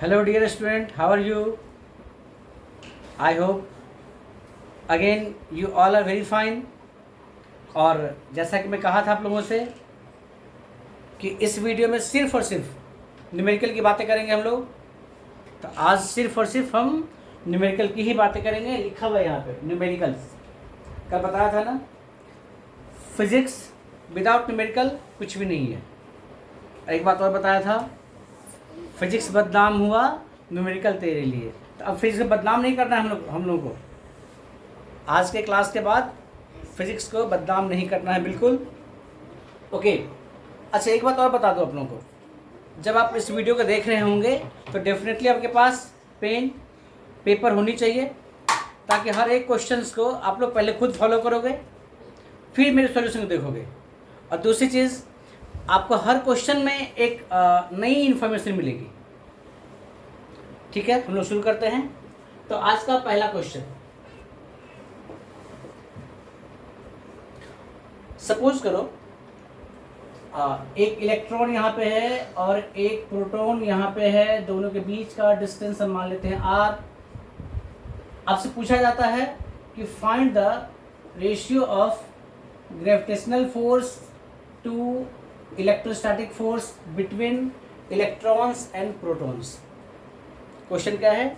Hello dear student, how are you? I hope again you all are very fine. और जैसा कि मैं कहा था आप लोगों से कि इस वीडियो में सिर्फ और सिर्फ न्यूमेरिकल की बातें करेंगे हम लोग। तो आज सिर्फ और सिर्फ हम न्यूमेरिकल की ही बातें करेंगे। लिखा हुआ है यहाँ पे न्यूमेरिकल्स। कल बताया था ना, फिजिक्स विदाउट न्यूमेरिकल कुछ भी नहीं है। एक बात और बताया था, फिजिक्स बदनाम हुआ न्यूमेरिकल तेरे लिए। तो अब फिजिक्स बदनाम नहीं करना है हम लोग को। आज के क्लास के बाद फिजिक्स को बदनाम नहीं करना है, बिल्कुल। ओके, अच्छा एक बात और बता दो आप लोगों को, जब आप इस वीडियो को देख रहे होंगे तो डेफिनेटली आपके पास पेन पेपर होनी चाहिए, ताकि हर एक क्वेश्चंस को आप लोग पहले खुद फॉलो करोगे, फिर मेरे सॉल्यूशन को देखोगे। और दूसरी चीज़, आपको हर क्वेश्चन में एक नई इन्फॉर्मेशन मिलेगी। ठीक है, हम लोग शुरू करते हैं। तो आज का पहला क्वेश्चन, सपोज करो एक इलेक्ट्रॉन यहाँ पे है और एक प्रोटॉन यहाँ पे है, दोनों के बीच का डिस्टेंस हम मान लेते हैं r। आपसे पूछा जाता है कि find the ratio of gravitational force to electrostatic force between electrons and protons. Question क्या है?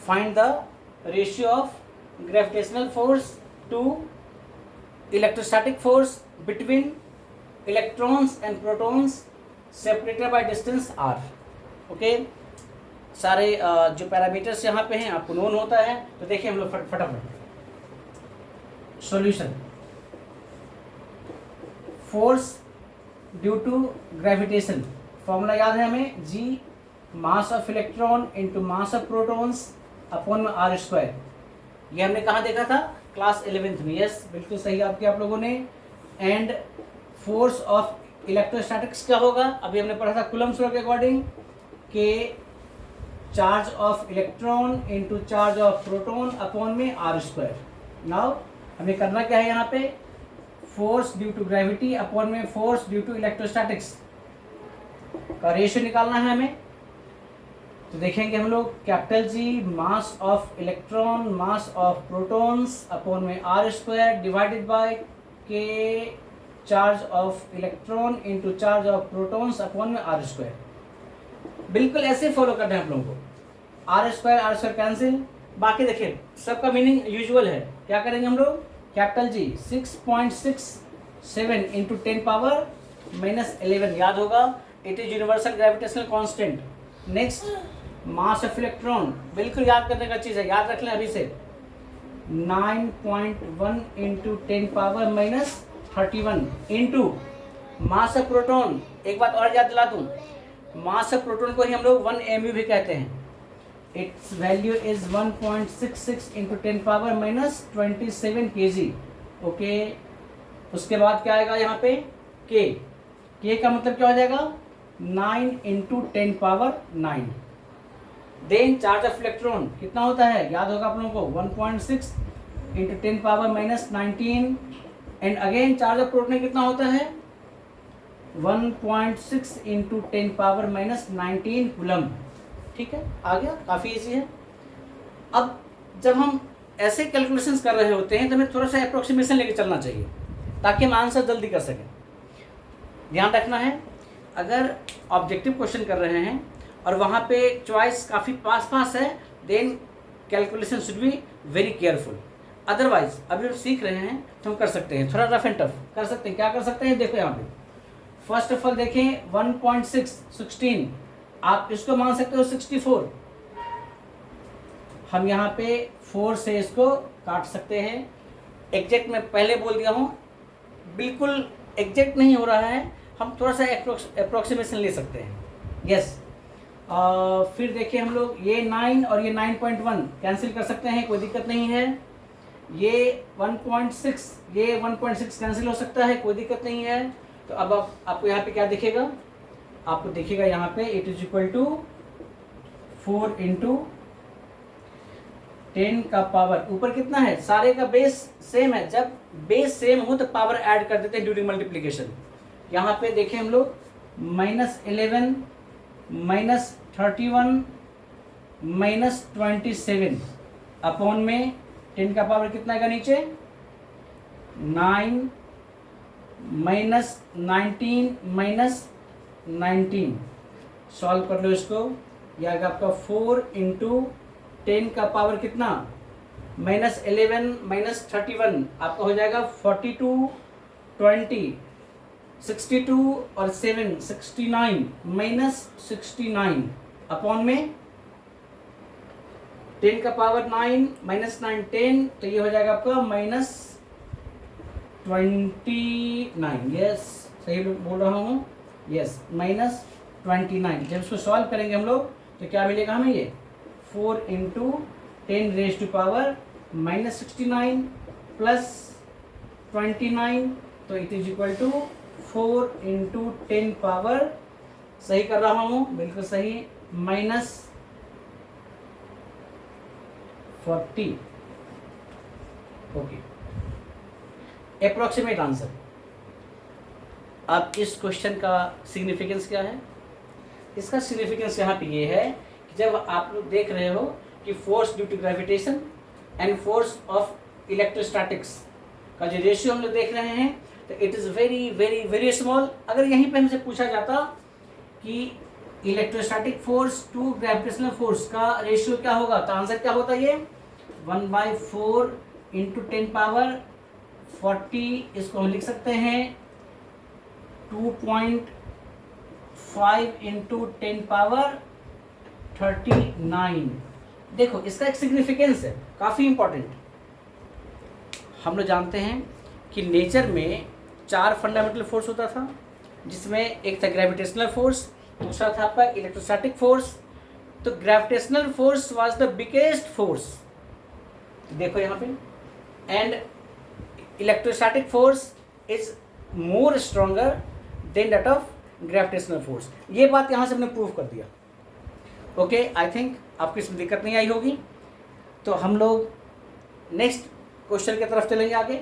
Find the ratio of gravitational force to electrostatic force between electrons and protons separated by distance r। Okay, सारे जो parameters यहाँ पे हैं आपको known होता है। तो देखिए हम लोग फटाफट solution. Force due to gravitation, formula याद है हमें, g mass of electron into mass of protons upon r square. ये हमने कहाँ देखा था? क्लास 11th में। यस, बिल्कुल सही आप लोगों ने। एंड फोर्स ऑफ इलेक्ट्रोस्टैटिक्स क्या होगा? अभी हमने पढ़ा था कूलम्ब्स लॉ के according K charge of electron into charge of proton upon में r स्क्वायर। नाउ हमें करना क्या है यहाँ पे? Force due to gravity upon में फोर्स ड्यू टू इलेक्ट्रोस्टैटिक्स का रेशियो निकालना है हमें। तो देखेंगे हम लोग capital G mass of electron mass of protons upon में r square divided by K charge of electron into charge of protons upon में r स्क्वायर। बिल्कुल ऐसे फॉलो करना है आप लोगों को। r square cancel. बाकी देखिए सबका मीनिंग यूजुअल है। क्या करेंगे हम लोग? Capital G 6.67 into 10 power minus 11, याद होगा, it is universal gravitational constant. Next, mass of electron, बिल्कुल याद करने का चीज़ है, याद रख लें अभी से, 9.1 into 10 power minus 31 into mass of proton. एक बात और याद दिला दूँ, मास ऑफ प्रोटॉन को ही हम लोग 1 mu भी कहते हैं। It's value is 1.66 into 10 power minus 27 kg। Okay, उसके बाद क्या आएगा यहाँ पे? के का मतलब क्या हो जाएगा? 9 into 10 power 9। Then charge of electron कितना होता है? याद होगा आप लोगों को, 1.6 into 10 power minus 19। And again charge of proton कितना होता है? 1.6 इंटू 10 पावर माइनस 19 कूलम्ब। ठीक है, आ गया, काफ़ी इजी है। अब जब हम ऐसे कैलकुलेशंस कर रहे होते हैं तो हमें थोड़ा सा अप्रोक्सीमेशन लेके चलना चाहिए, ताकि हम आंसर जल्दी कर सकें। ध्यान रखना है, अगर ऑब्जेक्टिव क्वेश्चन कर रहे हैं और वहाँ पे चॉइस काफ़ी पास है, then calculation should be very careful. Otherwise अभी हम सीख रहे हैं तो हम कर सकते हैं, थोड़ा रफ एंड टफ कर सकते हैं। क्या कर सकते हैं? देखो यहाँ पे फर्स्ट ऑफ ऑल देखें, 1.16 आप इसको मान सकते हो 64। हम यहाँ पे 4 से इसको काट सकते हैं। एग्जैक्ट मैं पहले बोल दिया हूँ, बिल्कुल एग्जैक्ट नहीं हो रहा है, हम थोड़ा सा अप्रोक्सीमेशन ले सकते हैं। यस, फिर देखिए हम लोग ये 9 और ये 9.1 कैंसिल कर सकते हैं, कोई दिक्कत नहीं है। ये 1.6 ये 1.6 कैंसिल हो सकता है, कोई दिक्कत नहीं है। तो अब आपको यहाँ पे क्या दिखेगा? आपको दिखेगा यहाँ पे it is equal to 4 into 10 का पावर, ऊपर कितना है? सारे का बेस सेम है। जब बेस सेम हो तो पावर ऐड कर देते हैं ड्यूरिंग मल्टीप्लिकेशन। यहाँ पे देखें हम लोग -11 -31 -27 अपॉन में 10 का पावर कितना आएगा नीचे 9 -19 -19 सॉल्व कर लो इसको। यह आएगा आपका 4 × 10 का पावर कितना -11 -31 आपका हो जाएगा 42 20 62 और 7 69 -69 अपॉन में 10 का पावर 9 -9 10 तो ये हो जाएगा आपका -29। यस सही बोल रहा हूँ, यस -29। जब इसको सॉल्व करेंगे हम लोग तो क्या मिलेगा हमें ये 4 × 10 रेज़ टू पावर -69 + 29 तो it is equal to 4 × 10 power सही कर रहा हूँ बिल्कुल सही -40। Okay approximate answer. अब इस क्वेश्चन का सिग्निफिकेंस क्या है? इसका सिग्निफिकेंस यहाँ पे ये है कि जब आप लोग देख रहे हो कि force due to gravitation and force of electrostatics का जो रेशियो हम लोग देख रहे हैं तो it is very very very small. अगर यहीं पे हमसे पूछा जाता कि electrostatic force to gravitational force का रेशियो क्या होगा तो आंसर क्या होता है ये 1/4 × 10 पावर 40। इसको हम लिख सकते हैं 2.5 × 10 पावर 39। देखो इसका एक सिग्निफिकेंस है काफ़ी इंपॉर्टेंट। हम लोग जानते हैं कि नेचर में 4 फंडामेंटल फोर्स होता था जिसमें एक था ग्रेविटेशनल फोर्स, दूसरा था आपका इलेक्ट्रोस्टैटिक फोर्स। तो gravitational force was the biggest force, देखो यहाँ पे, and electrostatic force is more stronger than that of gravitational force. ये बात यहाँ से हमने प्रूव कर दिया। ओके आई थिंक आपको इसमें दिक्कत नहीं आई होगी। तो हम लोग नेक्स्ट क्वेश्चन की तरफ चलेंगे आगे।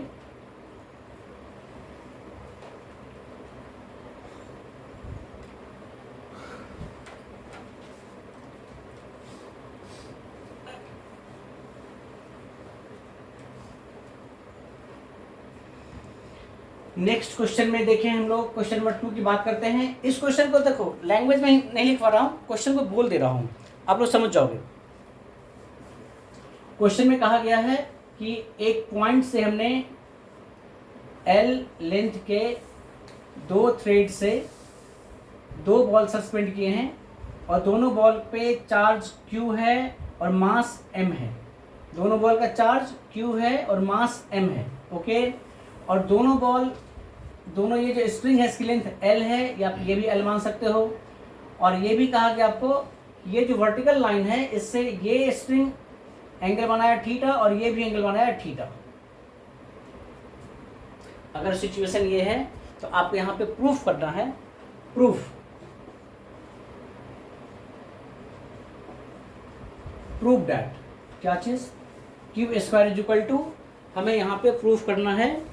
नेक्स्ट क्वेश्चन में देखें हम लोग क्वेश्चन नंबर 2 की बात करते हैं। इस क्वेश्चन को देखो लैंग्वेज में नहीं लिख पा रहा हूँ, क्वेश्चन को बोल दे रहा हूँ, आप लोग समझ जाओगे। क्वेश्चन में कहा गया है कि एक पॉइंट से हमने L लेंथ के 2 थ्रेड से 2 बॉल सस्पेंड किए हैं और दोनों बॉल पे चार्ज Q है और मास M है। दोनों बॉल का चार्ज Q है और मास M है। ओके और दोनों ये जो स्ट्रिंग है इसकी लेंथ L है, या ये भी L मान सकते हो। और ये भी कहा कि आपको ये जो वर्टिकल लाइन है इससे ये स्ट्रिंग एंगल बनाया थीटा और ये भी एंगल बनाया थीटा। अगर सिचुएशन ये है तो आपको यहाँ पे प्रूफ करना है, प्रूफ दैट क्या चीज Q² हमें यहाँ पे प्रूफ करना है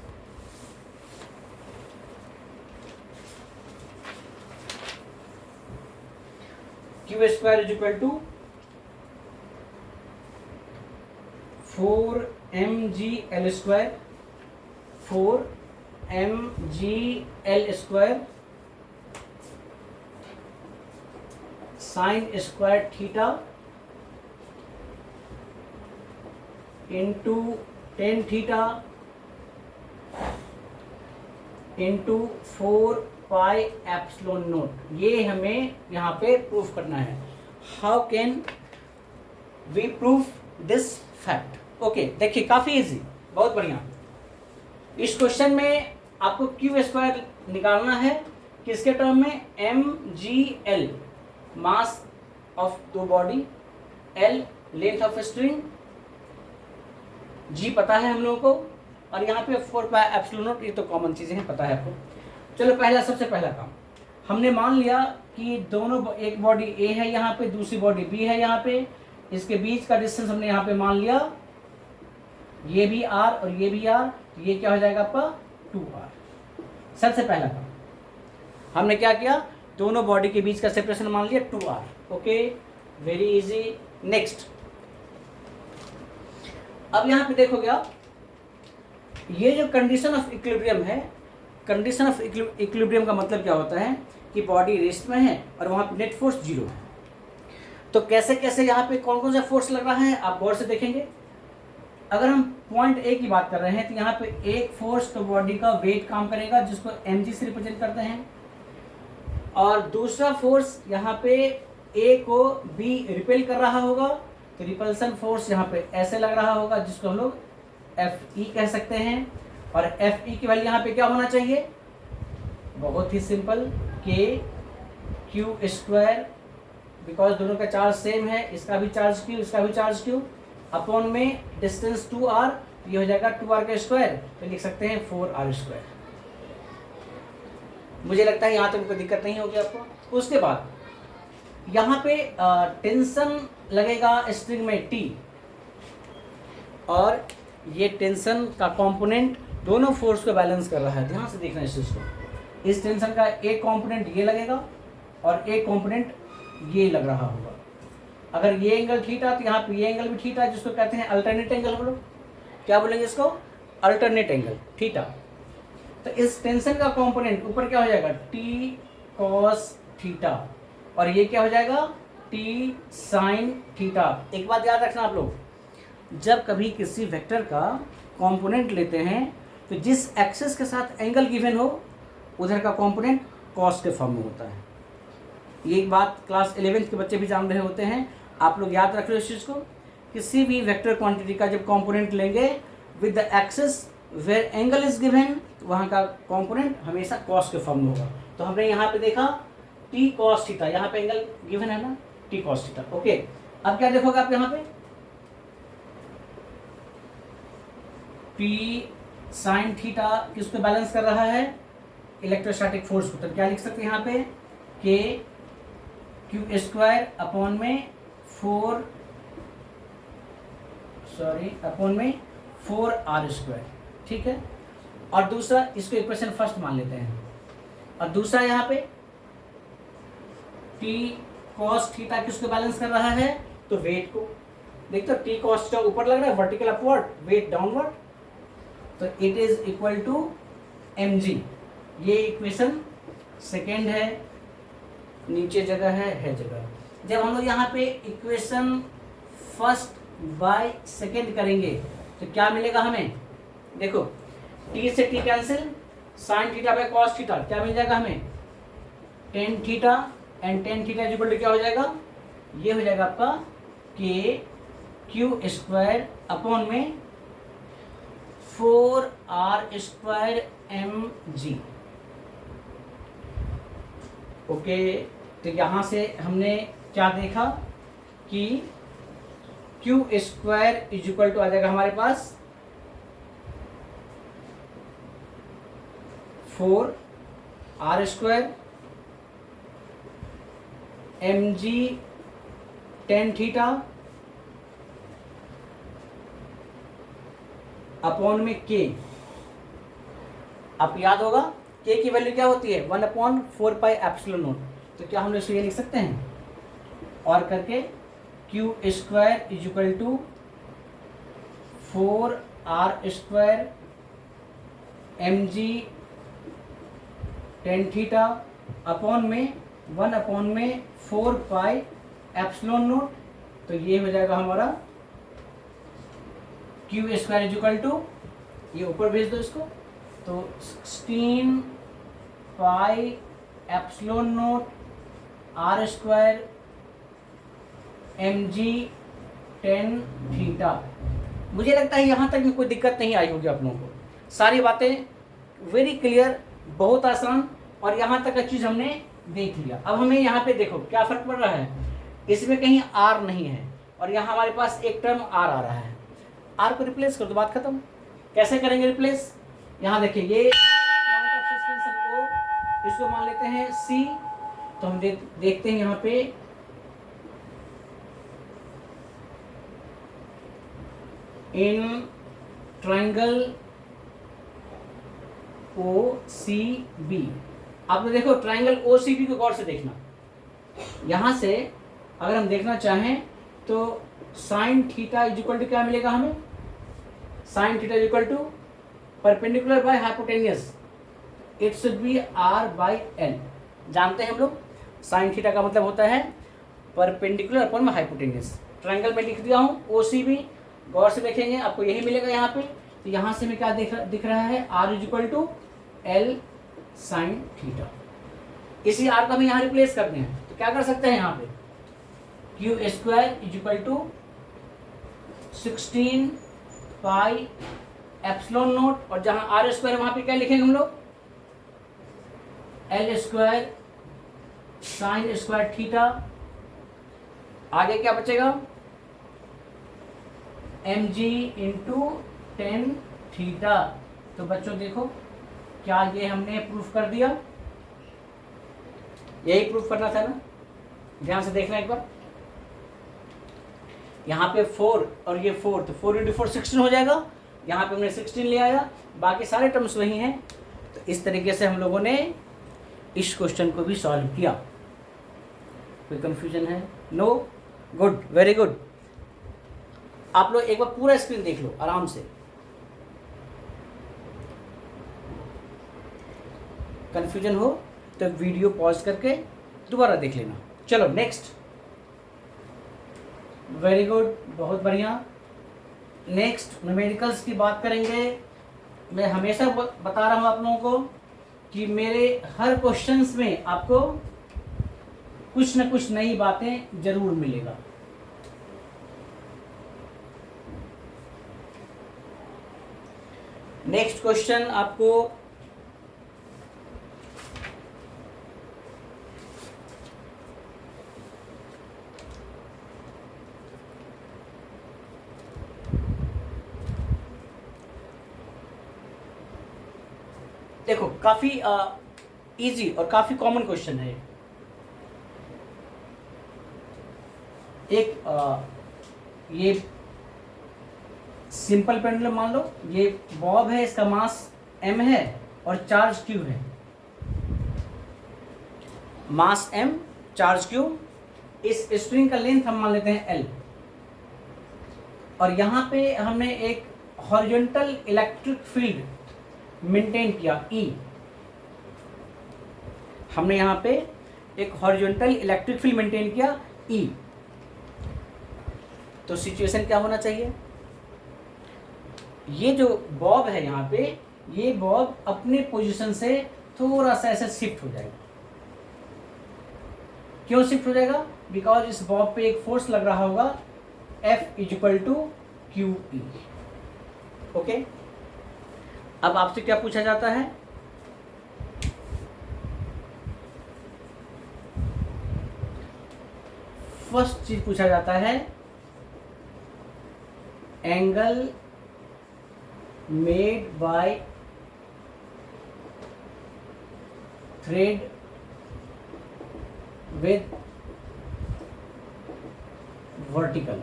Q² 4mgl², 4mgl² sine square theta into tan theta into 4 pi epsilon naught. ये हमें यहाँ पे प्रूफ करना है। How can we proof this fact? Okay देखिए काफ़ी इजी, बहुत बढ़िया। इस क्वेश्चन में आपको Q² निकालना है किसके टर्म में? mgl mass of 2 body, L length of string, G पता है हम लोगों को, और यहाँ पे 4 पाई एप्सिलॉन नोट, ये तो कॉमन चीज़ें हैं, पता है आपको। चलो सबसे पहला काम हमने मान लिया कि दोनों, एक बॉडी A है यहाँ पे, दूसरी बॉडी B है यहाँ पे, इसके बीच का डिस्टेंस हमने यहाँ पे मान लिया, ये भी R और ये भी R, ये क्या हो जाएगा आपका 2R। सबसे पहला काम हमने क्या किया, दोनों बॉडी के बीच का सेपरेशन मान लिया 2r. Okay, very easy. Next, अब यहाँ पे देखोगे आप, ये जो कंडीशन ऑफ इक्विलिब्रियम है, कंडीशन ऑफ इक्विलिब्रियम का मतलब क्या होता है कि बॉडी रेस्ट में है और वहाँ पे नेट फोर्स 0 है. तो कैसे कैसे यहाँ पे कौन कौन सा फोर्स लग रहा है आप गौर से देखेंगे. अगर हम पॉइंट ए की बात कर रहे हैं तो यहाँ पे एक फोर्स तो बॉडी का वेट काम करेगा जिसको mg से रिप्रेजेंट करते हैं, और दूसरा फोर्स यहाँ पे ए को बी रिपेल कर रहा होगा, तो रिपल्सन फोर्स यहाँ पे ऐसे लग रहा होगा जिसको हम लोग Fe कह सकते हैं. और Fe की वैल्यू यहाँ पे क्या होना चाहिए, बहुत ही simple, K Q square, because दोनों का चार्ज सेम है, इसका भी चार्ज Q इसका भी चार्ज Q, अपॉन में डिस्टेंस 2r, ये हो जाएगा 2r का स्क्वायर, तो लिख सकते हैं 4r स्क्वायर. मुझे लगता है यहाँ तक कोई दिक्कत नहीं होगी आपको. उसके बाद यहाँ पे टेंशन लगेगा स्ट्रिंग में T, और ये टेंशन का कंपोनेंट दोनों फोर्स को बैलेंस कर रहा है. ध्यान से देखना इस चीज़ को. इस टेंशन का एक कंपोनेंट ये लगेगा और एक कंपोनेंट ये लग रहा होगा. अगर ये एंगल थीटा तो यहाँ पे ये एंगल भी थीटा, जिसको कहते हैं अल्टरनेट एंगल. हम लोग क्या बोलेंगे इसको, अल्टरनेट एंगल थीटा. तो इस टेंशन का कंपोनेंट ऊपर क्या हो जाएगा, टी कॉस थीटा, और ये क्या हो जाएगा, टी साइन थीटा. एक बात याद रखना आप लोग, जब कभी किसी वेक्टर का कंपोनेंट लेते हैं तो जिस एक्सिस के साथ एंगल गिवन हो उधर का कंपोनेंट कॉस के फॉर्म में होता है. ये एक बात क्लास 11th के बच्चे भी जान रहे होते हैं. आप लोग याद रख लो इस चीज़ को. किसी भी वेक्टर क्वांटिटी का जब कंपोनेंट लेंगे with the axis where angle is given, वहाँ का कंपोनेंट हमेशा कॉस के फॉर्म में होगा. तो हमने यहाँ पे देखा टी कॉस थीटा, यहाँ पे एंगल गिवन है ना, टी कॉस थीटा. ओके, अब क्या देखोगे आप यहाँ पे, पी साइन थीटा किसको बैलेंस कर रहा है, इलेक्ट्रोस्टैटिक फोर्स को. तो क्या लिख सकते हैं यहाँ पे, के क्यू स्क्वायर अपॉन में 4r स्क्वायर. ठीक है, और दूसरा इसको इक्वेशन फर्स्ट मान लेते हैं, और दूसरा यहाँ पे टी कॉस थीटा किसको बैलेंस कर रहा है, तो वेट को. देखते हो टी कॉस थीटा ऊपर लग रहा है, वर्टिकल अपवर्ड, वेट डाउनवर्ड, तो it is equal to mg. ये इक्वेशन सेकेंड है, नीचे जगह है जगह. जब हम लोग यहाँ पे इक्वेशन फर्स्ट बाय सेकेंड करेंगे तो क्या मिलेगा हमें, देखो t से t cancel, sine theta by cos theta क्या मिल जाएगा हमें, tan theta, and tan theta equal to क्या हो जाएगा, ये हो जाएगा आपका के क्यू स्क्वायर अपॉन में 4r स्क्वायर mg. ओके, तो यहाँ से हमने क्या देखा कि Q square is equal to आ जाएगा हमारे पास 4r square mg tan theta upon में k. आप याद होगा k की वैल्यू क्या होती है, 1/4πε0. तो क्या हम लोग ये लिख सकते हैं, और करके Q square is equal to 4r square mg tan theta upon में 1/4πε0. तो ये हो जाएगा हमारा Q square is equal to, ये ऊपर भेज दो इसको, तो 16πε0 r square mg tan theta. मुझे लगता है यहाँ तक में कोई दिक्कत नहीं आई होगी आप लोगों को. सारी बातें वेरी क्लियर, बहुत आसान, और यहाँ तक का चीज़ हमने देख लिया. अब हमें यहाँ पे देखो क्या फर्क पड़ रहा है, इसमें कहीं r नहीं है और यहाँ हमारे पास एक टर्म r आ रहा है. r को रिप्लेस कर दो, बात खत्म. कैसे करेंगे रिप्लेस, यहाँ देखिए ये पॉइंट ऑफ सस्पेंशन O, इसको मान लेते हैं C. तो हम देखते हैं यहाँ पे इन ट्राइंगल OCB आपने देखो ट्राइंगल ओ सी बी को गौर से देखना, यहाँ से अगर हम देखना चाहें तो sine theta is equal to क्या मिलेगा हमें, sine theta is equal to perpendicular by hypotenuse, it should be R by L. जानते हैं हम लोग साइन थीटा का मतलब होता है परपेंडिकुलर अपॉन हाइपोटेन्यूस। ट्राइंगल में लिख दिया हूँ ओ सी बी, गौर से देखेंगे आपको यही मिलेगा यहाँ पे। तो यहाँ से मैं क्या दिख रहा है, R is equal to L sine theta. इसी आर को हमें यहाँ रिप्लेस करते हैं, तो क्या कर सकते हैं यहाँ पे, Q square is equal to 16 pi epsilon naught, और जहाँ आर स्क्वायर है वहाँ पे क्या लिखेंगे हम लोग, L square sine square theta. आगे क्या बचेगा, M G into tan theta. तो बच्चों देखो क्या ये हमने प्रूफ कर दिया, यही प्रूफ करना था ना, ध्यान से देखना एक बार। यहाँ पे 4 और ये 4, तो 4 इंटू 4 16 हो जाएगा, यहाँ पे हमने 16 ले आया, बाकी सारे टर्म्स वही हैं। तो इस तरीके से हम लोगों ने इस क्वेश्चन को भी सॉल्व किया। कोई कंफ्यूजन है? नो? Good, very good. आप लोग एक बार पूरा स्क्रीन देख लो आराम से, कंफ्यूजन हो तो वीडियो पॉज करके दोबारा देख लेना। चलो नेक्स्ट, वेरी गुड, बहुत बढ़िया। नेक्स्ट न्यूमेरिकल्स की बात करेंगे। मैं हमेशा बता रहा हूँ आप लोगों को कि मेरे हर क्वेश्चंस में आपको कुछ न कुछ नई बातें जरूर मिलेगा। नेक्स्ट क्वेश्चन आपको देखो काफी इजी और काफी कॉमन क्वेश्चन है। ये सिंपल पेंडुलम मान लो, ये बॉब है, इसका मास m है और चार्ज q है। मास m, चार्ज q, इस स्ट्रिंग का लेंथ हम मान लेते हैं l, और यहाँ पे हमने एक हॉरिजॉन्टल इलेक्ट्रिक फील्ड मेंटेन किया E। हमने यहाँ पे एक हॉरिजॉन्टल इलेक्ट्रिक फील्ड मेंटेन किया E। तो सिचुएशन क्या होना चाहिए, ये जो बॉब है यहाँ पे, ये बॉब अपने पोजीशन से थोड़ा सा ऐसे शिफ्ट हो जाएगा। क्यों शिफ्ट हो जाएगा, बिकॉज इस बॉब पे एक फोर्स लग रहा होगा F is equal to Q E. Okay, अब आपसे क्या पूछा जाता है, फर्स्ट चीज पूछा जाता है angle made by thread with vertical,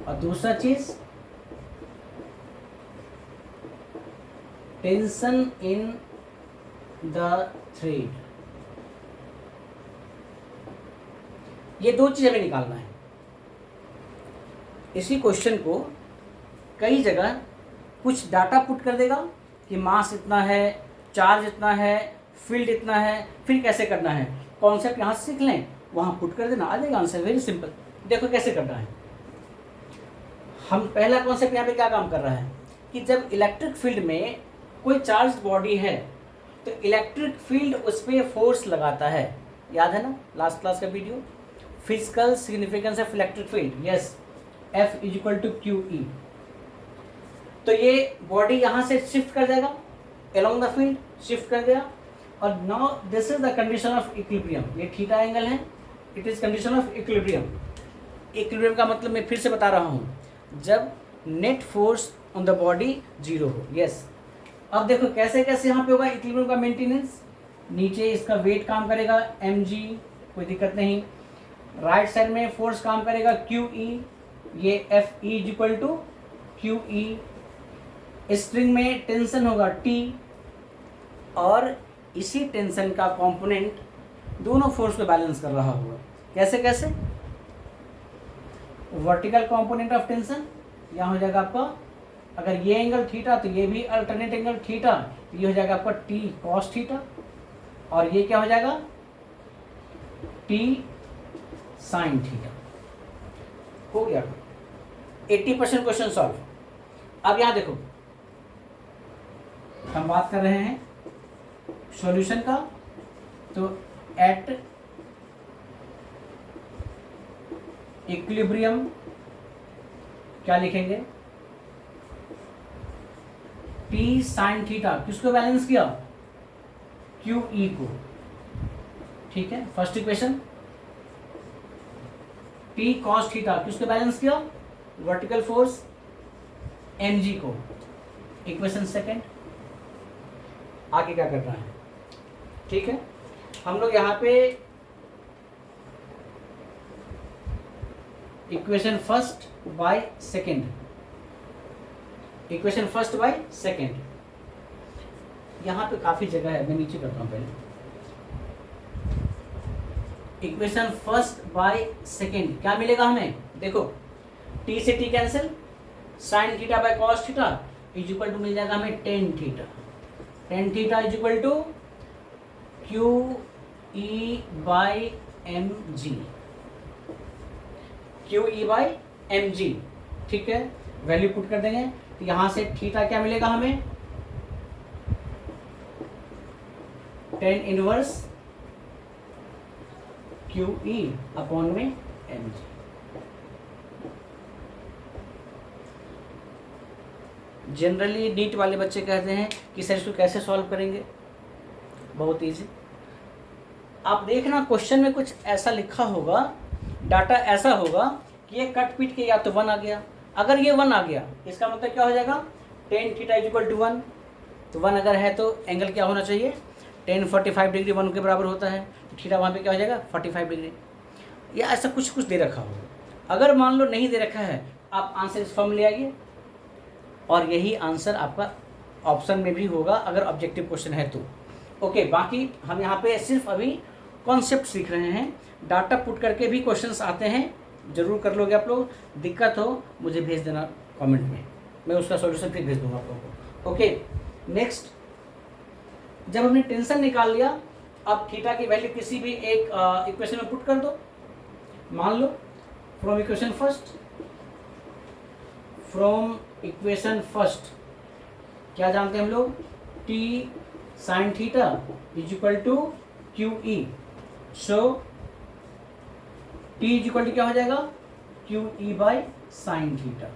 और दूसरा चीज टेंशन इन द थ्रेड। ये दो चीज हमें निकालना है। इसी क्वेश्चन को कई जगह कुछ डाटा पुट कर देगा कि मास इतना है, चार्ज इतना है, फील्ड इतना है, फिर कैसे करना है, कॉन्सेप्ट यहाँ से सीख लें, वहाँ पुट कर देना, आ जाएगा आंसर। Very simple. देखो कैसे करना है। हम पहला कॉन्सेप्ट यहाँ पे क्या काम कर रहा है कि जब इलेक्ट्रिक फील्ड में कोई चार्ज बॉडी है तो इलेक्ट्रिक फील्ड उस पर फोर्स लगाता है। याद है ना लास्ट क्लास का video, physical significance of electric field, yes, F is equal to Q E. तो ये बॉडी यहाँ से शिफ्ट कर जाएगा, अलोंग द फील्ड शिफ्ट कर दिया, और now this is the condition of equilibrium. ये थीटा एंगल है, it is condition of equilibrium. Equilibrium का मतलब मैं फिर से बता रहा हूँ, जब net force on the body zero हो। यस, अब देखो कैसे कैसे यहाँ पे होगा इक्विलिब्रियम का मेंटेनेंस। नीचे इसका वेट काम करेगा mg, कोई दिक्कत नहीं। राइट साइड में फोर्स काम करेगा QE, ये FE is equal to QE। String में टेंशन होगा T, और इसी टेंशन का कंपोनेंट दोनों फोर्स को बैलेंस कर रहा होगा। कैसे कैसे? वर्टिकल कंपोनेंट ऑफ टेंशन यहाँ हो जाएगा आपका, अगर ये एंगल थीटा तो ये भी अल्टरनेट एंगल थीटा, ये हो जाएगा आपका टी कॉस थीटा, और ये क्या हो जाएगा टी साइन थीटा। हो गया 80% क्वेश्चन सॉल्व। अब यहाँ देखो, हम बात कर रहे हैं सॉल्यूशन का, तो एट इक्विलिब्रियम क्या लिखेंगे? टी साइन थीटा किसको बैलेंस किया? क्यू ई को। ठीक है, first equation. T cos theta किसको बैलेंस किया? वर्टिकल फोर्स एम जी को। Equation second. आगे क्या करना है? ठीक है, हम लोग यहाँ पे equation first by second, equation first by second, यहाँ पे काफी जगह है, मैं नीचे करता हूँ पहले। इक्वेशन फर्स्ट बाय सेकेंड क्या मिलेगा हमें? देखो, टी से T cancel, sine theta by cos theta is equal to मिल जाएगा हमें tan theta. Tan theta is equal to Q E by M G, Q E by M G. ठीक है, वैल्यू पुट कर देंगे, तो यहां से थीटा क्या मिलेगा हमें? Tan inverse Q E upon में एम जी। जनरली नीट वाले बच्चे कहते हैं कि सर इसको कैसे सॉल्व करेंगे? बहुत इजी। आप देखना क्वेश्चन में कुछ ऐसा लिखा होगा, डाटा ऐसा होगा कि ये कट पीट के या तो 1 आ गया, अगर ये 1 आ गया इसका मतलब क्या हो जाएगा? Tan theta is equal to 1, तो 1 अगर है तो एंगल क्या होना चाहिए? टेन 45 डिग्री 1 के बराबर होता है, तो थीटा वहाँ पे क्या हो जाएगा? 45 डिग्री, या ऐसा कुछ दे रखा होगा। अगर मान लो नहीं दे रखा है, आप आंसर इस फॉर्म ले आइए, और यही आंसर आपका ऑप्शन में भी होगा अगर ऑब्जेक्टिव क्वेश्चन है तो। ओके, बाकी हम यहाँ पे सिर्फ अभी कॉन्सेप्ट सीख रहे हैं, डाटा पुट करके भी क्वेश्चंस आते हैं, जरूर कर लोगे आप लोग। दिक्कत हो मुझे भेज देना कमेंट में, मैं उसका सॉल्यूशन फिर भेज दूंगा आप लोगों को। ओके, नेक्स्ट, जब हमने टेंशन निकाल लिया, अब थीटा की वैल्यू किसी भी एक इक्वेशन में पुट कर दो। मान लो फ्रॉम इक्वेशन फर्स्ट क्या जानते हैं हम लोग? T sine theta is equal to Q E, so T is equal to क्या हो जाएगा? Q E by sine theta.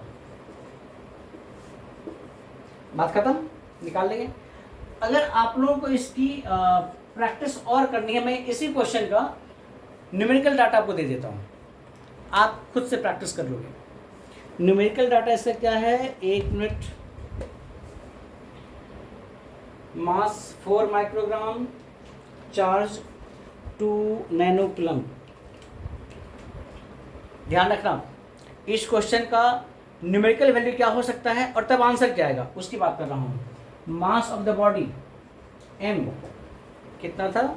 बात खत्म, निकाल लेंगे। अगर आप लोगों को इसकी प्रैक्टिस और करनी है, मैं इसी क्वेश्चन का न्यूमेरिकल डाटा आपको दे देता हूँ, आप खुद से प्रैक्टिस कर लोगे। न्यूमेरिकल डाटा इसका क्या है? 1 मिनट। मास 4 माइक्रोग्राम, चार्ज 2 नैनो कूलम। ध्यान रखना, इस क्वेश्चन का न्यूमेरिकल वैल्यू क्या हो सकता है और तब आंसर क्या आएगा उसकी बात कर रहा हूँ। Mass of the body m कितना था?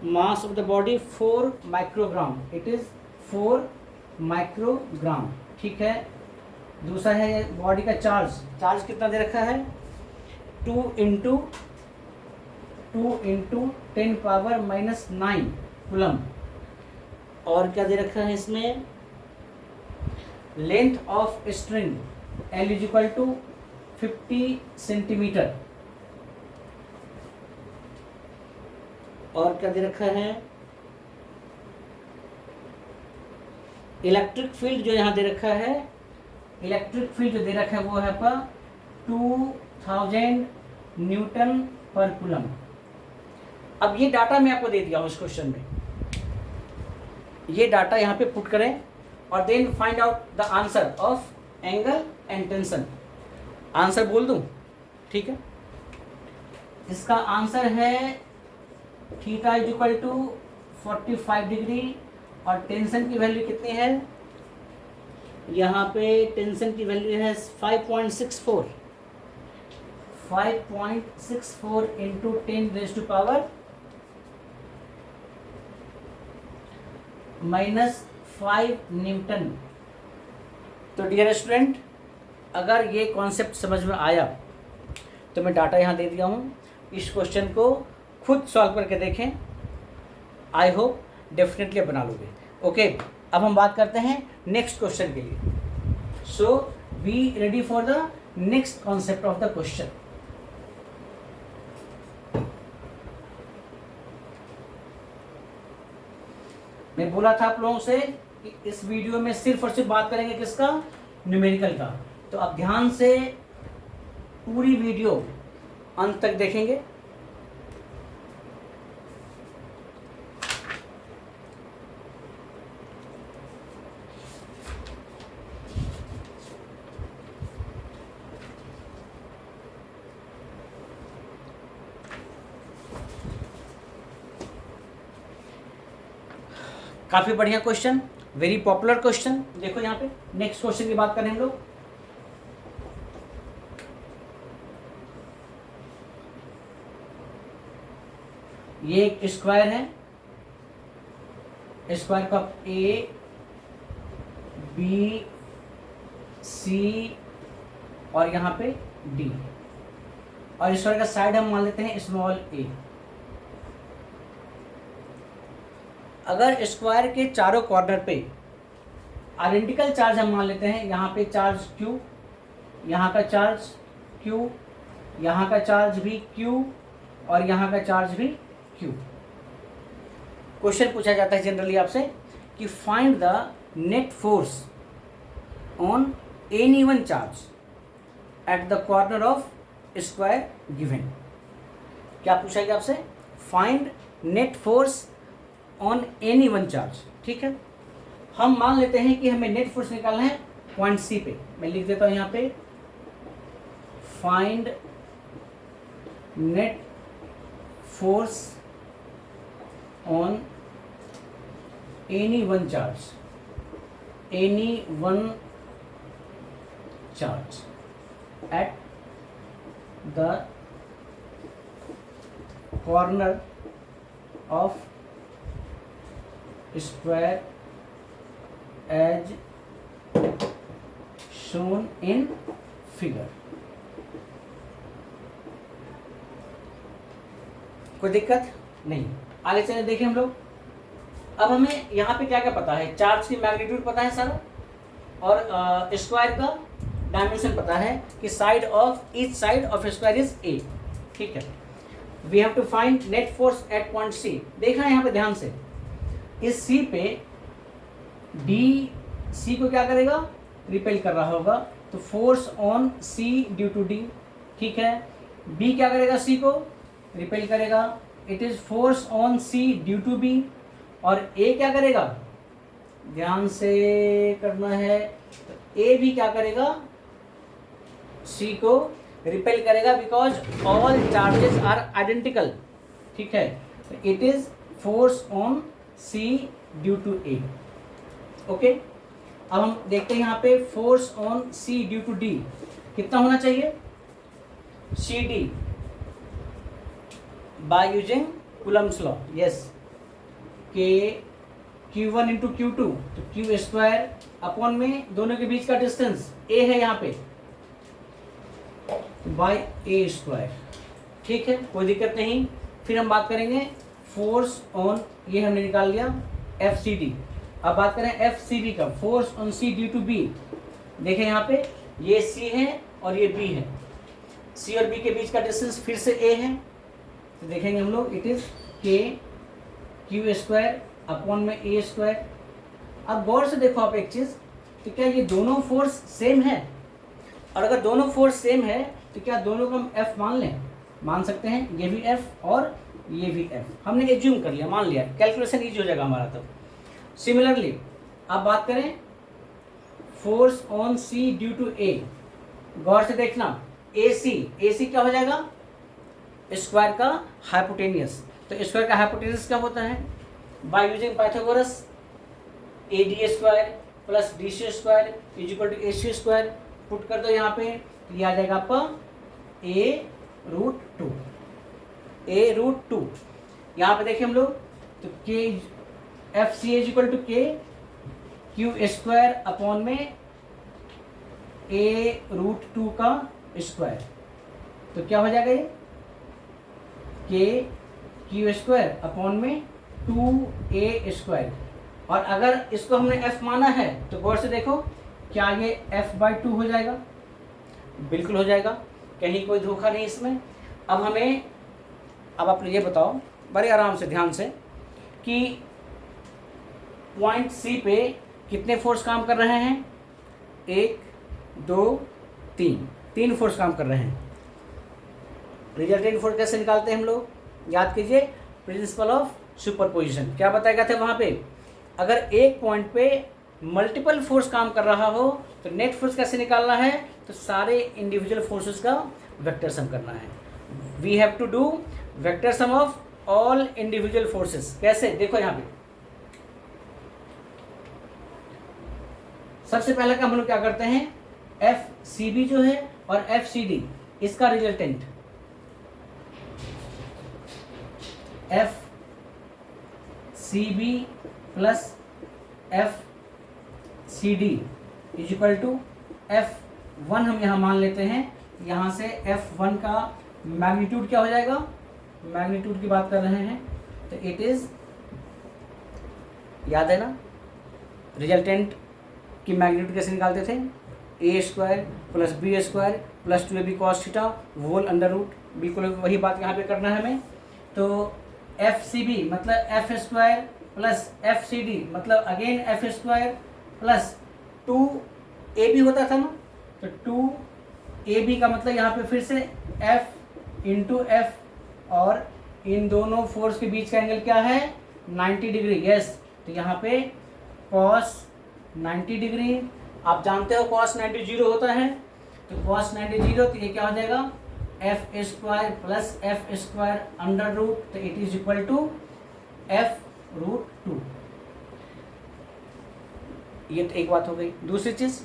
Mass of the body 4 microgram, it is 4 microgram. ठीक है, दूसरा है बॉडी का चार्ज कितना दे रखा है? 2 इंटू 10 पावर -9 कूलम। और क्या दे रखा है इसमें? Length of string L is equal to 50 centimetre. और क्या दे रखा है? इलेक्ट्रिक फील्ड जो यहाँ दे रखा है, इलेक्ट्रिक फील्ड जो दे रखा है वो है आपका 2000 न्यूटन पर कूलम। अब ये डाटा मैं आपको दे दिया हूँ इस क्वेश्चन में, ये डाटा यहाँ पे पुट करें और then find out the answer of angle and tension. Answer बोल दूं? ठीक है, इसका आंसर है theta is equal to 45 degree, और टेंशन की वैल्यू कितनी है? यहाँ पे टेंशन की वैल्यू है 5.64। 5.64 into 10 raise to power -5 newton. तो डियर स्टूडेंट, अगर ये कॉन्सेप्ट समझ में आया तो मैं डाटा यहाँ दे दिया हूँ, इस क्वेश्चन को खुद सॉल्व करके देखें, आई होप डेफिनेटली बना लोगे। ओके, अब हम बात करते हैं नेक्स्ट क्वेश्चन के लिए। So be ready for the next concept of the question. मैं बोला था आप लोगों से कि इस वीडियो में सिर्फ और सिर्फ बात करेंगे किसका, न्यूमेरिकल का। तो अब ध्यान से पूरी वीडियो अंत तक देखेंगे। काफी बढ़िया क्वेश्चन, वेरी पॉपुलर क्वेश्चन। देखो यहाँ पे नेक्स्ट क्वेश्चन की बात करें हम लोग। ये एक स्क्वायर है, स्क्वायर का ए बी सी और यहाँ पे डी, और स्क्वायर का साइड हम मान लेते हैं स्मॉल ए। अगर स्क्वायर के चारों कॉर्नर पे आइडेंटिकल चार्ज हम मान लेते हैं, यहाँ पे चार्ज Q, यहाँ का चार्ज Q, यहाँ का चार्ज भी Q और यहाँ का चार्ज भी Q। क्वेश्चन पूछा जाता है जनरली आपसे कि find the net force on any one charge at the corner of square given. क्या पूछा गया आपसे? Find net force on any one charge. ठीक है, हम मान लेते हैं कि हमें नेट फोर्स निकालना है पॉइंट सी पे। मैं लिख देता हूं यहाँ पे, find net force on any one charge, any one charge at the corner of square as shown in figure। कोई दिक्कत नहीं, आगे चले देखें हम लोग। अब हमें यहाँ पे क्या क्या पता है, चार्ज की मैग्नीट्यूड पता है सारा, और स्क्वायर का डायमेंशन पता है कि side of each side of square is A. ठीक है, we have to find net force at point C. देखना यहाँ पे ध्यान से, इस सी पे डी सी को क्या करेगा, रिपेल कर रहा होगा, तो force on C due to D. ठीक है, बी क्या करेगा, सी को रिपेल करेगा, it is force on C due to B. और ए क्या करेगा, ध्यान से करना है, तो ए भी क्या करेगा, सी को रिपेल करेगा, because all charges are identical. ठीक है, तो it is force on C due to A. Okay, अब हम देखते हैं यहाँ पे force on C due to D कितना होना चाहिए, C D by using Coulomb's law. Yes, K Q1 into Q2, तो Q स्क्वायर अपॉन में दोनों के बीच का डिस्टेंस A है यहाँ पे, बाय ए स्क्वायर। ठीक है, कोई दिक्कत नहीं। फिर हम बात करेंगे फोर्स ऑन, ये हमने निकाल लिया FCD। अब बात करें FCB का, force on C due to B। देखें यहाँ पे ये C है और ये B है, C और B के बीच का डिस्टेंस फिर से A है, तो देखेंगे हम लोग it is K Q square upon में A स्क्वायर। अब गौर से देखो आप एक चीज़, तो क्या ये दोनों फोर्स सेम है? और अगर दोनों फोर्स सेम है तो क्या दोनों को हम F मान लें? मान सकते हैं, ये भी F और ये भी F। हमने एज्यूम कर लिया, मान लिया, कैलकुलेशन ईजी हो जाएगा हमारा। तब सिमिलरली अब बात करें force on C due to A। गौर से देखना, AC क्या हो जाएगा, स्क्वायर का हाइपोटेनियस। तो स्क्वायर का हाइपोटेनियस क्या होता है, by using Pythagoras, AD square plus DC square is equal to AC square. Put कर दो यहाँ पे, तो ये आ जाएगा आपका A √2, a√2। यहाँ पे देखिए हम लोग, तो के F C is equal to K Q square upon में a√2 का स्क्वायर। तो क्या हो जाएगा ये, के क्यू स्क्वायर अपॉन में 2a स्क्वायर। और अगर इसको हमने f माना है तो गौर से देखो, क्या ये f/2 हो जाएगा? बिल्कुल हो जाएगा, कहीं कोई धोखा नहीं इसमें। अब आप ये बताओ बड़े आराम से ध्यान से कि पॉइंट सी पे कितने फोर्स काम कर रहे हैं? 1 2 3 फोर्स काम कर रहे हैं। रिजल्टेंट फोर्स कैसे निकालते हैं हम लोग? याद कीजिए, प्रिंसिपल ऑफ सुपरपोजिशन। क्या बताया गया था वहाँ पे? अगर एक पॉइंट पे मल्टीपल फोर्स काम कर रहा हो तो नेट फोर्स कैसे निकालना है? तो सारे इंडिविजुअल फोर्सेस का वेक्टर सम करना है। We have to do vector sum of all individual forces. कैसे? देखो यहाँ पे सबसे पहला काम हम लोग क्या करते हैं, एफ सी बी जो है और एफ सी डी, इसका resultant F C B plus F C D is equal to F1 हम यहाँ मान लेते हैं। यहाँ से F1 का मैग्नीट्यूड क्या हो जाएगा? मैग्नीट्यूड की बात कर रहे हैं तो इट इज, याद है ना रिजल्टेंट की मैग्नीट्यूड कैसे निकालते थे? a² plus b² plus 2ab cos theta whole under root. बिल्कुल वही बात यहाँ पे करना है हमें। तो FCB मतलब f² प्लस FCD मतलब अगेन f² प्लस 2ab होता था ना, तो 2ab का मतलब यहाँ पे फिर से f इंटू एफ, और इन दोनों फोर्स के बीच का एंगल क्या है? 90 डिग्री। यस, तो यहाँ पे cos 90 डिग्री। आप जानते हो cos 90 0 होता है, तो cos 90 0, तो ये क्या हो जाएगा? f² plus f² under root, तो it is equal to f√2। ये तो एक बात हो गई। दूसरी चीज़,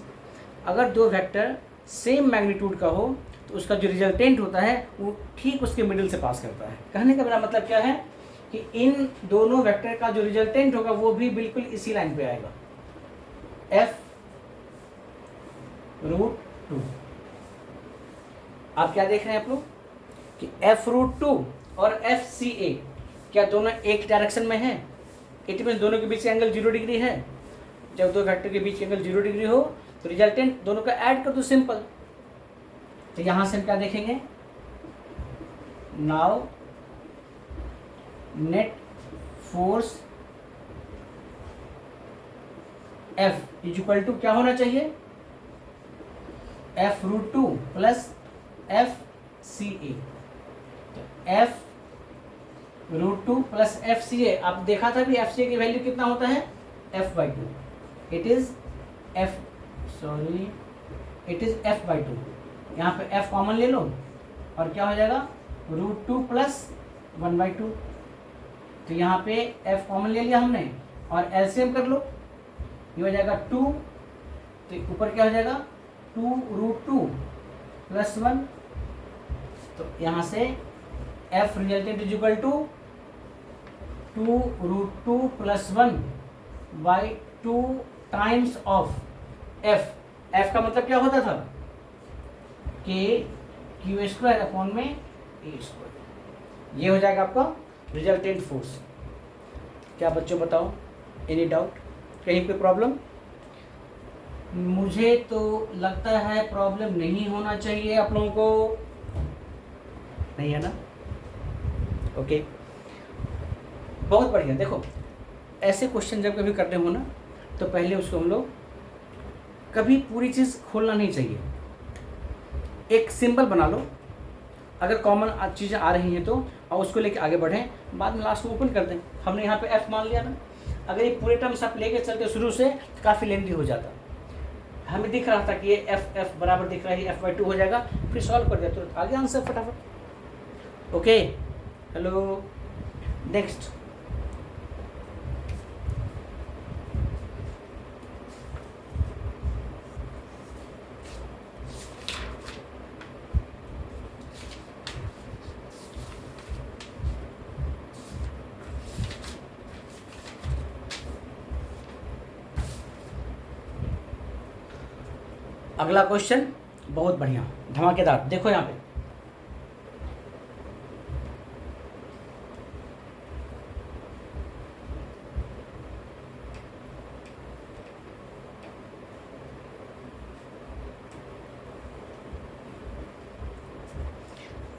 अगर दो वेक्टर सेम मैग्नीट्यूड का हो तो उसका जो रिजल्टेंट होता है वो ठीक उसके मिडिल से पास करता है। कहने का मेरा मतलब क्या है कि इन दोनों वेक्टर का जो रिजल्टेंट होगा वो भी बिल्कुल इसी लाइन पे आएगा, f√2। आप क्या देख रहे हैं आप लोग कि f√2 और FCA क्या दोनों एक डायरेक्शन में है? इट मीन दोनों के बीच एंगल 0 डिग्री है। जब दो वेक्टर के बीच एंगल 0 डिग्री हो तो रिजल्टेंट दोनों का ऐड कर दो, सिंपल। तो यहां से हम क्या देखेंगे? Now net force F is equal to क्या होना चाहिए? f√2 plus FCA। तो f√2 प्लस FCA, आप देखा था भी FCA की वैल्यू कितना होता है? f/2। It is f/2। यहाँ पे f कॉमन ले लो और क्या हो जाएगा? √2 प्लस 1/2। तो यहाँ पे f कॉमन ले लिया हमने और एलसीएम कर लो, ये हो जाएगा 2, तो ऊपर क्या हो जाएगा? 2√2 प्लस 1। तो यहाँ से f resultant is equal to 2√2 plus 1/2 times of f का मतलब क्या होता था? के क्यू² अपॉन में a²। ये हो जाएगा आपका रिजल्टेंट फोर्स। क्या बच्चों बताओ, एनी डाउट, कहीं पे प्रॉब्लम? मुझे तो लगता है प्रॉब्लम नहीं होना चाहिए आप लोगों को, नहीं है ना? ओके, बहुत बढ़िया। देखो, ऐसे क्वेश्चन जब कभी करने हो ना तो पहले उसको हम लोग कभी पूरी चीज़ खोलना नहीं चाहिए, एक सिंबल बना लो। अगर कॉमन चीज़ें आ रही हैं तो और उसको लेके आगे बढ़ें, बाद में लास्ट को ओपन कर दें। हमने यहाँ पे f मान लिया ना, अगर ये पूरे टर्म्स आप लेके चलते शुरू से तो काफ़ी लेंथी हो जाता। हमें दिख रहा था कि ये f बराबर दिख रहा है, f/2 हो जाएगा, फिर सॉल्व कर दिया तो आगे आंसर फटाफट। Okay, hello, next. अगला क्वेश्चन बहुत बढ़िया, धमाकेदार। देखो यहाँ पे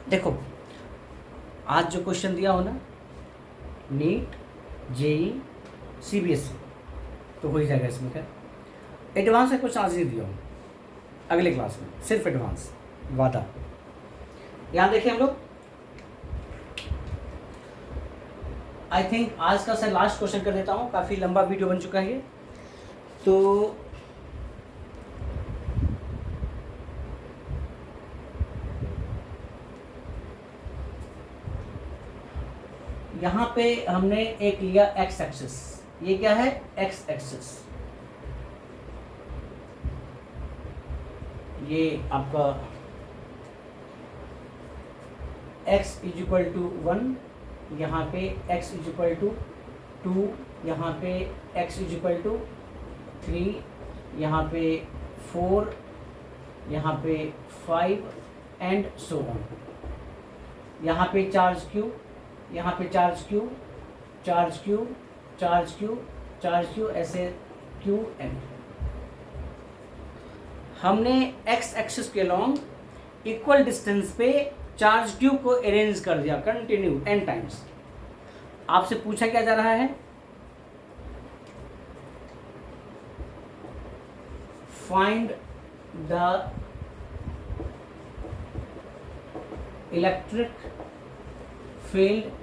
देखो, आज जो क्वेश्चन दिया हो ना, नीट, जेई, सीबीएसई, तो हो ही जाएगा इसमें। खैर एडवांस का क्वेश्चन आज नहीं दिया हो, अगले क्लास में सिर्फ एडवांस, वादा। यहाँ देखिए हम लोग, आई थिंक आज का सर लास्ट क्वेश्चन कर देता हूँ, काफ़ी लंबा वीडियो बन चुका है ये। तो यहाँ पे हमने एक लिया एक्स एक्सिस, ये क्या है, एक्स एक्सिस, ये आपका x इज इक्वल टू 1, यहाँ पे x इज इक्वल टू 2, यहाँ पे x इज इक्वल टू 3, यहाँ पे 4, यहाँ पे 5 एंड सो ऑन। यहाँ पे चार्ज क्यू, यहाँ पे charge Q, charge Q, charge Q, charge Q, ऐसे क्यू एन। हमने एक्स एक्सिस के लॉन्ग इक्वल डिस्टेंस पे चार्ज क्यू को अरेंज कर दिया कंटिन्यू एन टाइम्स। आपसे पूछा क्या जा रहा है, find the electric field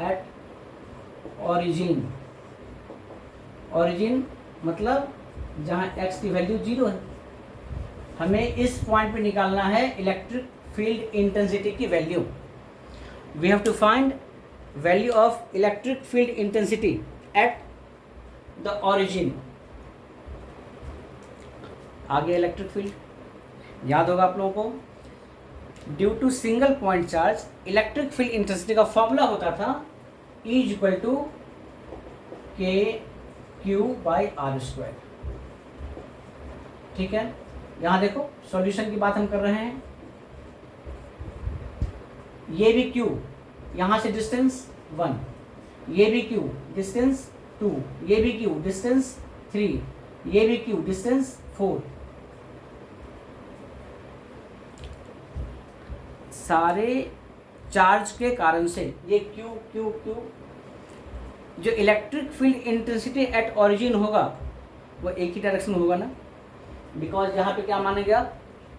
at origin. Origin मतलब जहाँ x की वैल्यू 0 है, हमें इस पॉइंट पे निकालना है इलेक्ट्रिक फील्ड इंटेंसिटी की value. We have to find value of electric field intensity at the origin. आगे इलेक्ट्रिक फील्ड याद होगा आप लोगों को, due to single point charge electric field intensity का फॉर्मूला होता था E equal to K Q by R square. ठीक है, यहाँ देखो सॉल्यूशन की बात हम कर रहे हैं। ये भी Q, यहाँ से डिस्टेंस 1, ये भी Q डिस्टेंस 2, ये भी Q डिस्टेंस 3, ये भी Q डिस्टेंस 4। सारे चार्ज के कारण से ये Q Q Q, जो electric field intensity at origin होगा वो एक ही डायरेक्शन में होगा ना, बिकॉज यहाँ पे क्या माना गया,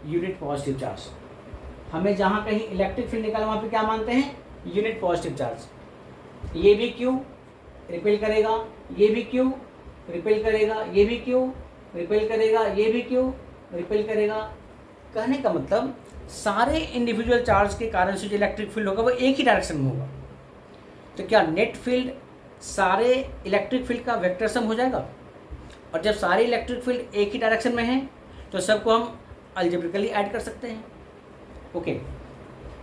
यूनिट पॉजिटिव चार्ज। हमें जहाँ कहीं इलेक्ट्रिक फील्ड निकाला वहाँ पे क्या मानते हैं, यूनिट पॉजिटिव चार्ज। ये भी Q रिपेल करेगा, ये भी Q रिपेल करेगा, ये भी Q रिपेल करेगा, ये भी Q रिपेल करेगा। कहने का मतलब सारे इंडिविजुअल चार्ज के कारण से जो इलेक्ट्रिक फील्ड होगा वो एक ही डायरेक्शन में होगा। तो क्या नेट फील्ड सारे इलेक्ट्रिक फील्ड का वेक्टर सम हो जाएगा, और जब सारे इलेक्ट्रिक फील्ड एक ही डायरेक्शन में हैं तो सबको हम अलजेब्रिकली ऐड कर सकते हैं। ओके,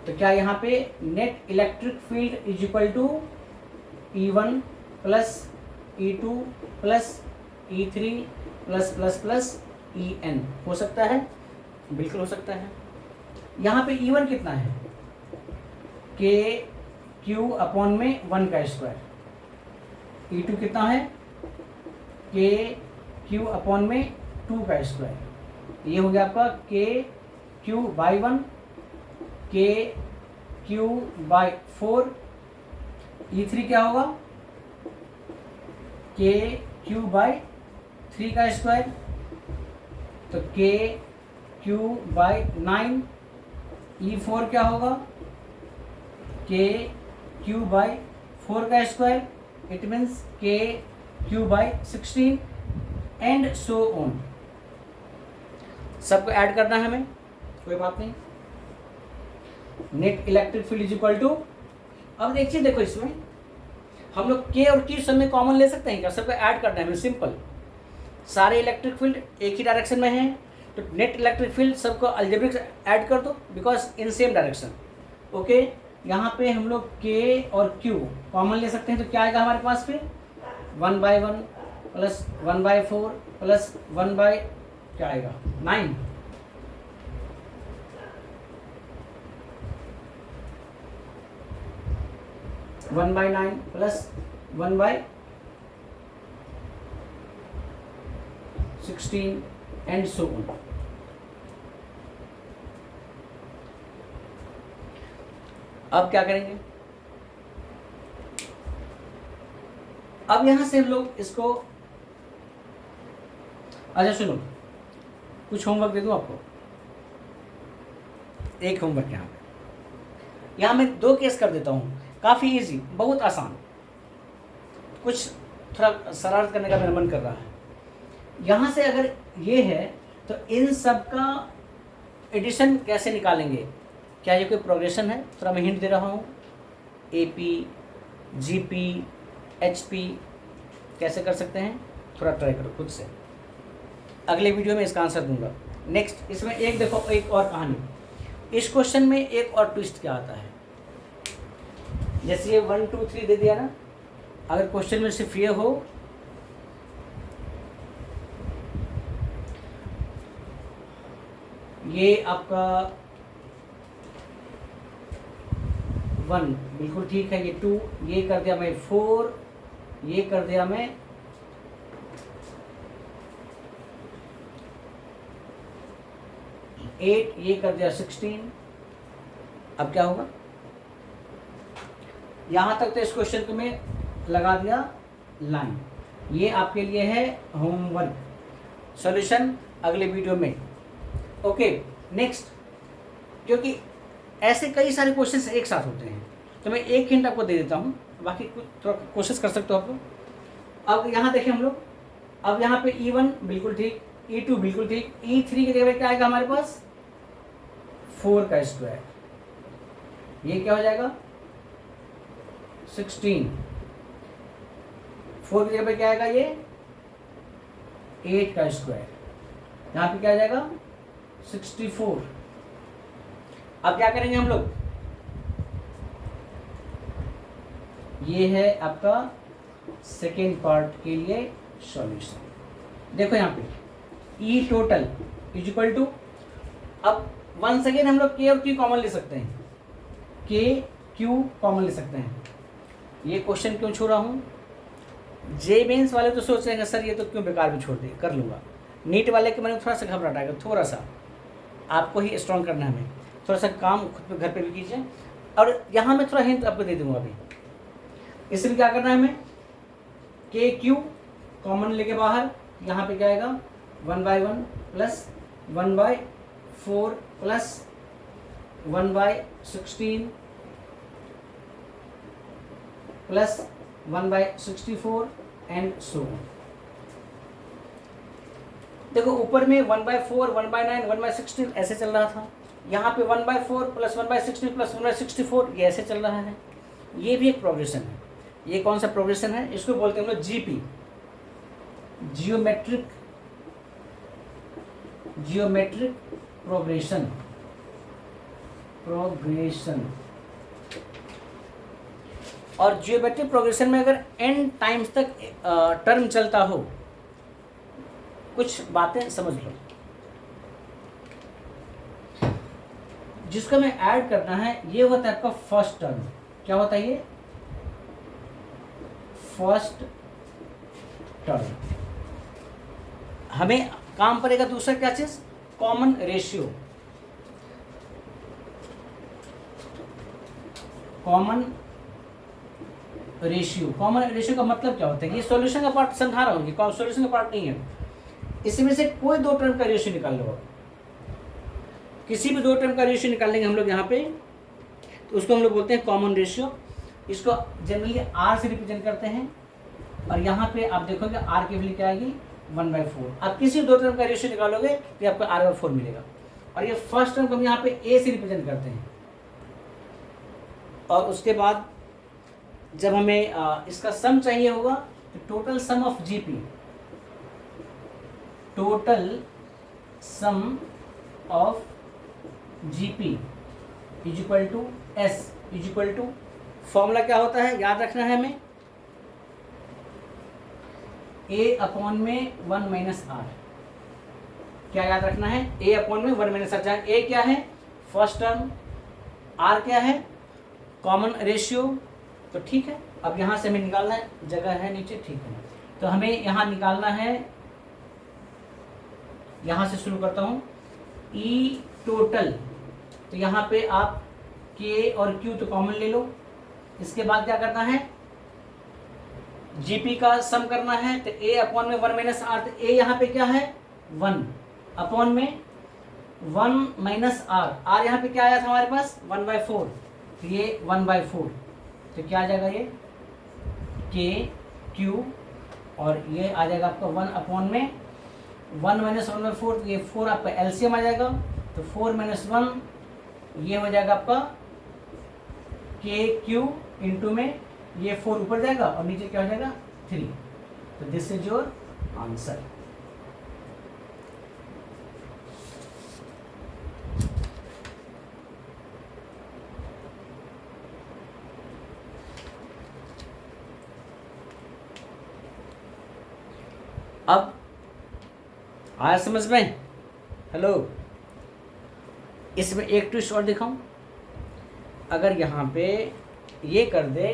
तो क्या यहाँ पे net electric field is equal to E1 plus E2 plus E3 plus plus plus En हो सकता है, बिल्कुल हो सकता है। यहाँ पे E1 कितना है, के क्यू अपॉन में 1 का स्क्वायर। E2 कितना है, के क्यू अपॉन में 2 का स्क्वायर। ये हो गया आपका के क्यू बाई 1, के क्यू बाई 4। E3 क्या होगा, के क्यू बाई 3 का स्क्वायर, तो के क्यू बाई 9। E4 क्या होगा, के क्यू बाई 4 का square, it means K Q by 16 and so on. सबको ऐड करना है हमें, कोई बात नहीं। Net electric field is equal to, अब देखिए देखो इसमें हम लोग के और क्यू सब में कॉमन ले सकते हैं क्या, सबको ऐड करना है हमें, सिंपल। सारे इलेक्ट्रिक फील्ड एक ही डायरेक्शन में हैं तो नेट इलेक्ट्रिक फील्ड सबको अलजेब्रिक ऐड कर दो, because in same direction. Okay, यहाँ पे हम लोग के और क्यू कॉमन ले सकते हैं, तो क्या आएगा हमारे पास फिर 1/1 प्लस 1/4 प्लस 1/2 क्या आएगा 9, 1/9 प्लस 1/16 एंड सो ऑन। अब क्या करेंगे, अब यहां से हम लोग इसको, अच्छा सुनो, कुछ होमवर्क दे दूं आपको। एक होमवर्क यहाँ मैं 2 केस कर देता हूँ, काफ़ी इजी, बहुत आसान, कुछ थोड़ा शरारत करने का मेरा मन कर रहा है। यहाँ से अगर ये है तो इन सब का एडिशन कैसे निकालेंगे, क्या ये कोई प्रोग्रेशन है? थोड़ा मैं हिंट दे रहा हूँ, AP, GP, HP कैसे कर सकते हैं, थोड़ा ट्राई करो खुद से, अगले वीडियो में इसका आंसर दूंगा। नेक्स्ट, इसमें एक देखो, एक और कहानी, इस क्वेश्चन में एक और ट्विस्ट क्या आता है, जैसे ये 1 2 3 दे दिया ना, अगर क्वेश्चन में सिर्फ ये हो ये आपका 1 बिल्कुल ठीक है, ये 2, ये कर दिया मैं 4, ये कर दिया मैं 8, ये कर दिया 16। अब क्या होगा, यहाँ तक तो इस क्वेश्चन को मैं लगा दिया लाइन, ये आपके लिए है होमवर्क, सॉल्यूशन अगले वीडियो में। ओके नेक्स्ट, क्योंकि ऐसे कई सारे क्वेश्चंस एक साथ होते हैं तो मैं एक हिंट आपको दे देता हूँ, बाकी कुछ थोड़ा कोशिश कर सकते हो आप लोग। अब यहाँ देखें हम लोग, अब यहाँ पे E1 बिल्कुल ठीक, E2 बिल्कुल ठीक, E3 की जगह क्या आएगा हमारे पास 4 का स्क्वायर, ये क्या हो जाएगा 16, 4 की जगह पे क्या आएगा ये 8 का स्क्वायर, यहाँ पे क्या आ जाएगा 64। अब क्या करेंगे हम लोग, ये है आपका सेकेंड पार्ट के लिए सॉल्यूशन। देखो यहाँ पे E total is equal to, अब वंस अगेन हम लोग K और Q कॉमन ले सकते हैं, K Q कॉमन ले सकते हैं। ये क्वेश्चन क्यों छोड़ रहा हूँ, जे मेंस वाले तो सोच रहे हैं सर ये तो क्यों बेकार में छोड़ दे, कर लूँगा। नीट वाले के मैंने थोड़ा सा घबराहट आएगा, थोड़ा सा आपको ही स्ट्रॉन्ग करना है, हमें थोड़ा सा काम खुद पे घर पे भी कीजिए। और यहाँ मैं थोड़ा हिंट आपको दे दूँगा अभी, इसमें क्या करना है हमें, के क्यू कॉमन लेके बाहर, यहाँ पे क्या आएगा 1/1 plus 1/4 plus 1/16 plus 1/64 and so on. देखो ऊपर में 1/4, 1/9, 1/16 ऐसे चल रहा था, यहाँ पे 1/4 प्लस 1/16 प्लस 1/64 ये ऐसे चल रहा है, ये भी एक प्रोग्रेशन है। ये कौन सा प्रोग्रेशन है, इसको बोलते हैं हम लोग जीपी, जियोमेट्रिक प्रोग्रेशन। और जियोमेट्रिक प्रोग्रेशन में अगर n टाइम्स तक टर्म चलता हो, कुछ बातें समझ लो, जिसको हमें ऐड करना है ये होता है आपका फर्स्ट टर्म। क्या होता है ये फर्स्ट टर्म, हमें काम पड़ेगा दूसरा क्या चीज, कॉमन रेशियो। कॉमन रेशियो का मतलब क्या होता है, ये सॉल्यूशन का पार्ट समझा रहा हूँ, ये सॉल्यूशन का पार्ट नहीं है। इसमें से कोई 2 टर्म का रेशियो निकाल लो, किसी भी 2 टर्म का रेशियो निकालेंगे हम लोग यहाँ पे, तो उसको हम लोग बोलते हैं कॉमन रेशियो। इसको जनरली R से रिप्रेजेंट करते हैं, और यहाँ पे आप देखोगे R की वैल्यू क्या आएगी 1/4। आप किसी 2 टर्म का रेशियो निकालोगे तो आपको R/4 मिलेगा, और ये फर्स्ट टर्म को हम यहाँ पे A से रिप्रेजेंट करते हैं। और उसके बाद जब हमें इसका सम चाहिए होगा तो total sum of GP, is equal to S, is equal to, formula क्या होता है याद रखना है हमें, A/में 1 - R। क्या याद रखना है, ए अपॉन में 1 माइनस आर, जहाँ ए क्या है फर्स्ट टर्म, आर क्या है कॉमन रेशियो। तो ठीक है, अब यहाँ से हमें निकालना है, जगह है नीचे, ठीक है। तो हमें यहाँ निकालना है, यहाँ से शुरू करता हूँ, ई टोटल। तो यहाँ पे आप के और क्यू तो कॉमन ले लो। इसके बाद क्या करना है, जीपी का सम करना है। तो ए अपॉन में 1 माइनस आर, तो ए यहाँ पे क्या है 1 अपॉन में 1 माइनस आर, आर यहाँ पे क्या आया था हमारे पास 1/4, तो ये 1/4, तो क्या आ जाएगा ये के क्यू, और ये आ जाएगा आपका 1 अपॉन में 1 माइनस 1/4, तो ये 4 आपका एलसीएम आ जाएगा। तो 4 माइनस 1 ये हो जाएगा आपका के क्यू इंटू में ये 4 ऊपर जाएगा और नीचे क्या हो जाएगा 3। तो दिस इज योर आंसर। अब आया समझ में? हेलो, इसमें एक ट्विस्ट और दिखाऊं। अगर यहाँ पे ये कर दे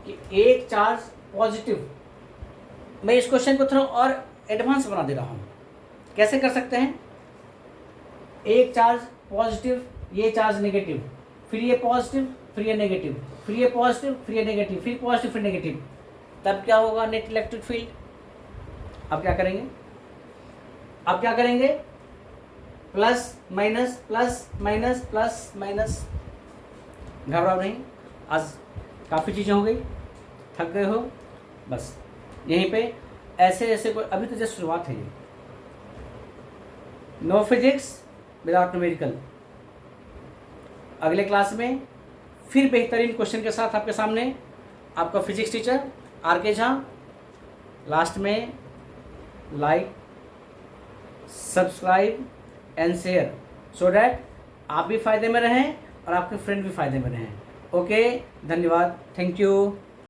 कि एक चार्ज पॉजिटिव, मैं इस क्वेश्चन को थोड़ा और एडवांस बना दे रहा हूँ। कैसे कर सकते हैं, एक चार्ज पॉजिटिव, ये चार्ज नेगेटिव, फिर ये पॉजिटिव, फिर ये नेगेटिव, फिर ये पॉजिटिव, फिर ये नेगेटिव, फिर पॉजिटिव, फिर नेगेटिव, तब क्या होगा नेट इलेक्ट्रिक फील्ड। अब क्या करेंगे, अब क्या करेंगे, plus minus plus minus plus minus. घबराओ नहीं, आज काफ़ी चीज़ें हो गई, थक गए हो, बस यहीं पे ऐसे ऐसे कोई, अभी तो जस्ट शुरुआत है ये। No physics without numerical. अगले क्लास में फिर बेहतरीन क्वेश्चन के साथ आपके सामने आपका physics teacher R K. Jha. Last में like, subscribe and share, so that आप भी फायदे में रहें और आपके फ्रेंड भी फायदे में रहें। ओके, धन्यवाद, थैंक यू।